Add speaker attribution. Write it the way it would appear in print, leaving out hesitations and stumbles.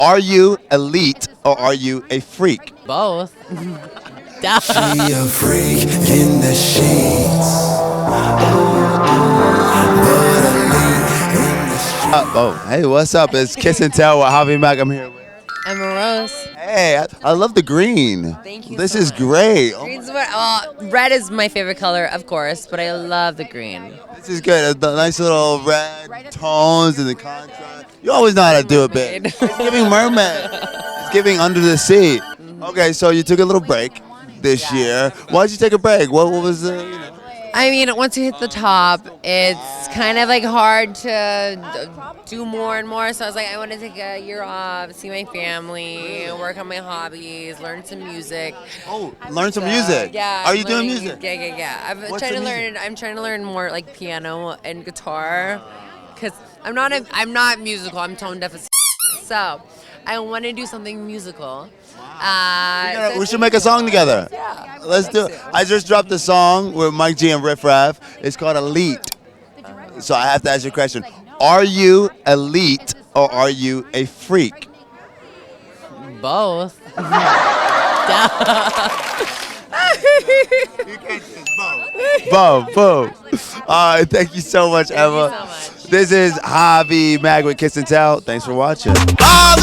Speaker 1: Are you elite or are you a freak?
Speaker 2: Both.
Speaker 3: She a freak in the sheets.
Speaker 1: Oh, hey, what's up? It's Kiss and Tell with Javi Mac. I'm here with.
Speaker 2: Emma Rose.
Speaker 1: Hey, I love the green.
Speaker 2: Thank you
Speaker 1: This
Speaker 2: so
Speaker 1: is
Speaker 2: much.
Speaker 1: great. Oh,
Speaker 2: Green's what? Red is my favorite color, of course, but I love the green.
Speaker 1: this is good. The nice little red tones and the contrast. You always know how to do it, babe.
Speaker 2: Mermaid.
Speaker 1: It's giving mermaid. It's giving under the sea. Okay, so you took a little break this year. Why'd you take a break? What was the,
Speaker 2: I mean, once you hit the top, it's kind of like hard to do more and more. So I was like, I want to take a year off, see my family, work on my hobbies, learn some music.
Speaker 1: Oh, learn some music.
Speaker 2: Yeah.
Speaker 1: Are
Speaker 2: I'm
Speaker 1: you doing
Speaker 2: learning-
Speaker 1: music?
Speaker 2: Yeah.
Speaker 1: What's the music?
Speaker 2: I'm trying to learn more like piano and guitar, because I'm not musical. I'm tone deaf. So I want to do something musical.
Speaker 1: We should make a song together.
Speaker 2: Yeah.
Speaker 1: Let's do it. I just dropped a song with Mike G and Riff Raff. It's called Elite. So I have to ask you a question. Are you elite or are you a freak?
Speaker 2: Both.
Speaker 1: Boom, boom. All right, thank you so much, Emma.
Speaker 2: so much.
Speaker 1: This is Javi Mag with Kiss and Tell. Thanks for watching.
Speaker 3: Javi!